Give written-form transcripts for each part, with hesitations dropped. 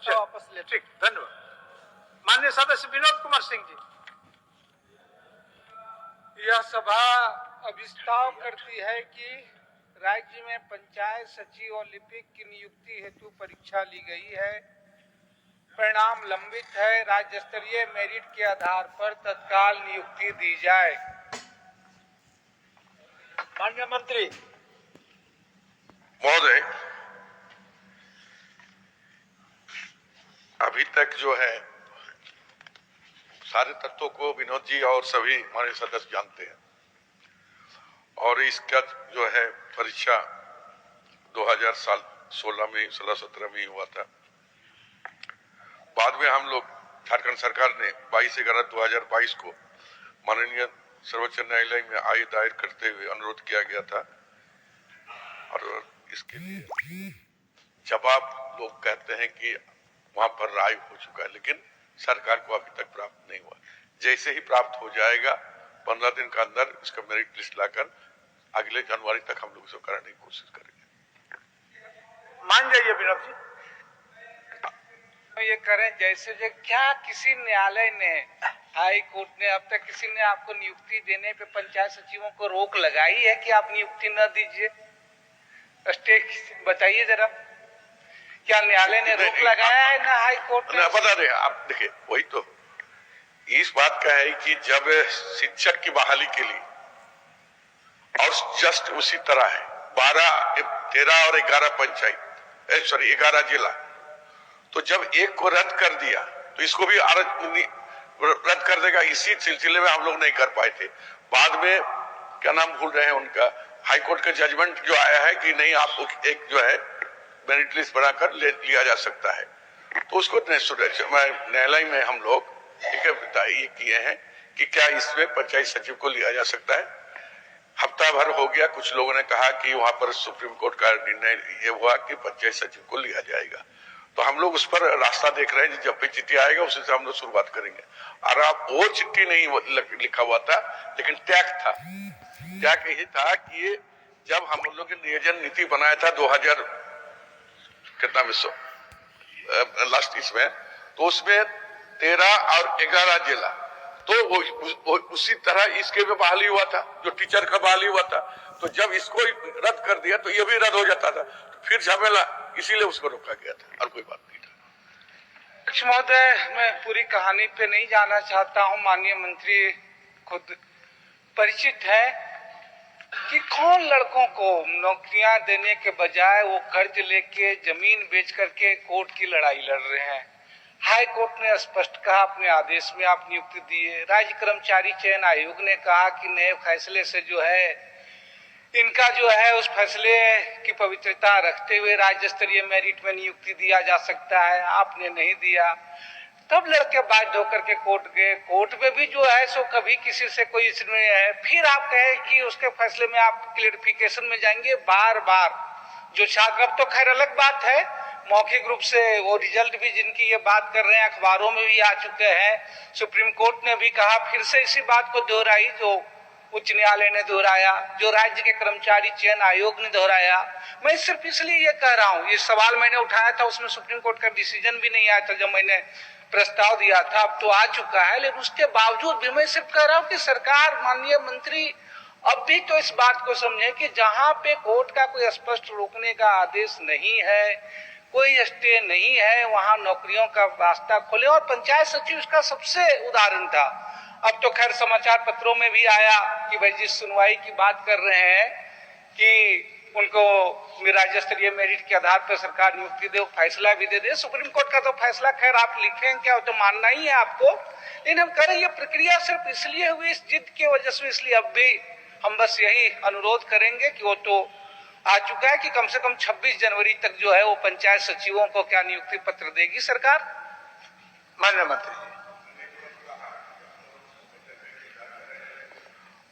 वार्ता वापस ले। ठीक, धन्यवाद। माननीय सदस्य विनोद कुमार सिंह जी। यह सभा अभिस्ताव करती है कि राज्य में पंचायत सचिव और लिपिक की नियुक्ति हेतु परीक्षा ली गई है। परिणाम लंबित है। राज्य स्तरीय मेरिट के आधार पर तत्काल नियुक्ति दी जाए। माननीय मंत्री महोदय, अभी तक जो है सारे तत्वों को विनोद जी और सभी हमारे सदस्य जानते हैं और इसका जो है परीक्षा 2016 में 17 में हुआ था। बाद में हम लोग झारखंड सरकार ने 22/11/2022 को माननीय सर्वोच्च न्यायालय में आय दायर करते हुए अनुरोध किया गया था और इसके लिए जवाब लोग कहते हैं कि वहां पर राय हो चुका है, लेकिन सरकार को अभी तक प्राप्त नहीं हुआ। जैसे ही प्राप्त हो जाएगा 15 दिन के अंदर इसका मेरिट लिस्ट लाकर अगले जनवरी तक हम लोग इसको कराने की कोशिश करेंगे। मान जाइए विनोद जी। तो ये करें जैसे क्या किसी न्यायालय ने, हाई कोर्ट ने अब तक किसी ने आपको नियुक्ति देने पे पंचायत सचिवों को रोक लगाई है कि आप नियुक्ति न दीजिए? स्टेट बताइए जरा, क्या न्यायालय ने रोक लगाया है ना हाई कोर्ट ने? बता रहे आप, देखिए वही तो इस बात का है कि जब शिक्षक की बहाली के लिए और जस्ट उसी तरह है 12, 13 और 11 पंचायत 11 जिला, तो जब एक को रद्द कर दिया तो इसको भी रद्द कर देगा। इसी सिलसिले में हम लोग नहीं कर पाए थे। बाद में क्या नाम भूल रहे हैं उनका, हाईकोर्ट का जजमेंट जो आया है कि नहीं आपको एक जो है मेरिट लिस्ट बनाकर लिया जा सकता है, तो उसको न्यायालय में हम लोग ये किए हैं कि क्या इसमें पंचायत सचिव को लिया जा सकता है। हफ्ता भर हो गया, कुछ लोगों ने कहा कि वहां पर सुप्रीम कोर्ट का निर्णय ये हुआ कि पंचायत सचिव को लिया जाएगा, तो हम लोग उस पर रास्ता देख रहे हैं। जब भी चिट्ठी आएगा उसी से हम लोग शुरुआत करेंगे। और आप वो चिट्ठी नहीं लिखा हुआ था, लेकिन टैग था। टैग यही था कि ये जब हम लोग ने नियोजन नीति बनाया था 2000 कितना में लास्ट इसमें, तो उसमें 13 और 11 जिला, तो वो उसी तरह इसके भी बहाली हुआ था, जो टीचर का बहाली हुआ था। तो जब इसको रद्द कर दिया तो ये भी रद्द हो जाता था, तो फिर झमेला, इसीलिए उसको रोका गया था, और कोई बात नहीं था। अध्यक्ष महोदय, मैं पूरी कहानी पे नहीं जाना चाहता हूँ। माननीय मंत्री खुद परिचित है कि कौन लड़कों को नौकरियां देने के बजाय वो कर्ज लेके जमीन बेच करके कोर्ट की लड़ाई लड़ रहे हैं। हाई कोर्ट ने स्पष्ट कहा अपने आदेश में आप नियुक्ति दिए। राज्य कर्मचारी चयन आयोग ने कहा कि नए फैसले से जो है इनका जो है उस फैसले की पवित्रता रखते हुए राज्य स्तरीय मेरिट में नियुक्ति दिया जा सकता है, आपने नहीं दिया। तब लड़के बाध्य होकर के कोर्ट गए। कोर्ट में भी जो है सो कभी किसी से कोई इसमें है, फिर आप कहे कि उसके फैसले में आप क्लेरिफिकेशन में जाएंगे बार बार। जो छात्र, अब तो खैर अलग बात है, मौखिक रूप से वो रिजल्ट भी जिनकी ये बात कर रहे हैं अखबारों में भी आ चुके हैं। सुप्रीम कोर्ट ने भी कहा, फिर से इसी बात को दोहराई जो उच्च न्यायालय ने दोहराया, जो राज्य के कर्मचारी चयन आयोग ने दोहराया। मैं सिर्फ इसलिए ये कह रहा हूँ, ये सवाल मैंने उठाया था, उसमें सुप्रीम कोर्ट का डिसीजन भी नहीं आया था जब मैंने प्रस्ताव दिया था, अब तो आ चुका है। लेकिन उसके बावजूद भी मैं सिर्फ कह रहा हूँ कि सरकार, माननीय मंत्री अब भी तो इस बात को समझे कि जहां पे कोर्ट का कोई स्पष्ट रोकने का आदेश नहीं है, कोई स्टे नहीं है, वहां नौकरियों का रास्ता खोले। और पंचायत सचिव इसका सबसे उदाहरण था। अब तो खैर समाचार पत्रों में भी आया कि भाई जिस सुनवाई की बात कर रहे हैं कि उनको राज्य स्तरीय मेरिट के आधार पर सरकार नियुक्ति दे, फैसला भी दे दे। सुप्रीम कोर्ट का तो फैसला खैर आप लिखें क्या, तो मानना ही है आपको। लेकिन हम कह रहे हैं ये प्रक्रिया सिर्फ इसलिए हुई, इस जिद की वजह से, इसलिए अब भी हम बस यही अनुरोध करेंगे कि वो तो आ चुका है कि कम से कम 26 जनवरी तक जो है वो पंचायत सचिवों को क्या नियुक्ति पत्र देगी सरकार। माननीय मंत्री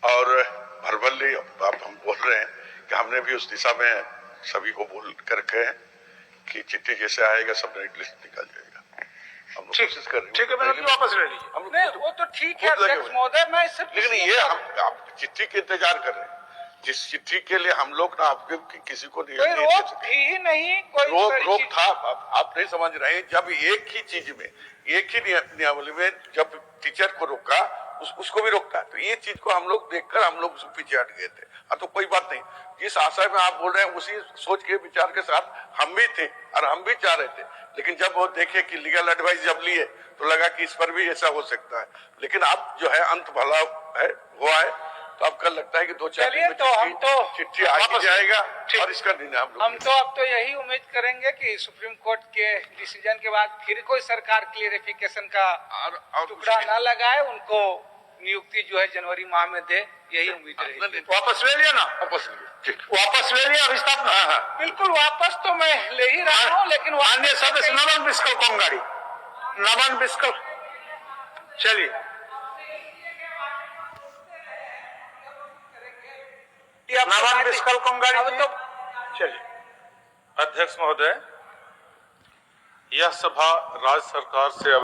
और भरबल्ली आप हम बोल रहे हैं कि हमने भी उस दिशा में सभी को बोल कर रखे हैं कि चिट्ठी जैसे आएगा सब मेरिट लिस्ट निकल जाएगा। हम कोशिश कर रहे हैं। ठीक है, मैंने वापस ले लीजिए। नहीं, वो तो ठीक है अध्यक्ष महोदय, मैं सिर्फ लेकिन ये हम आप चिट्ठी के इंतजार कर रहे हैं। जिस चिट्ठी के लिए हम लोग ना आपके किसी को नहीं कोई नहीं रोक दे सकते। थी ही नहीं, कोई रोक परिचित- था। आप नहीं समझ रहे हैं। जब एक ही चीज में, एक ही नियमावली में जब टीचर को रोका, उसको भी रोकता है, तो ये चीज को हम लोग देखकर हम लोग पीछे हट गए थे। तो कोई बात नहीं, जिस आशा में आप बोल रहे हैं उसी सोच के विचार के साथ हम भी थे और हम भी चाह रहे थे। लेकिन जब वो देखे कि लीगल एडवाइस जब लिए तो लगा कि इस पर भी ऐसा हो सकता है। लेकिन अब जो है अंत भला है, हुआ है, तो अब कल लगता है कि 2-4 दिन चलिए, में तो हम तो चिट्ठी आ ही जाएगा और इसका निर्णय हम तो अब तो यही उम्मीद करेंगे कि सुप्रीम कोर्ट के डिसीजन के बाद फिर कोई सरकार क्लियरिफिकेशन का और टुकड़ा ना लगाए, उनको नियुक्ति जो है जनवरी माह में दे, यही उम्मीद रहेगी। वापस ले लिया ना, वापस लिए। ठीक। वापस ले लिया विस्थापना। हाँ। बिल्कुल वापस तो मैं ले ही रहा हूँ, लेकिन माननीय सदस्य नमन बिस्कल कोंगाड़ी, नमन बिस्कल, चलिए। नमन बिस्कल कोंगाड़ी अब जी, तो चलिए। अध्यक्ष महोदय, यह सभा राज्य सरकार से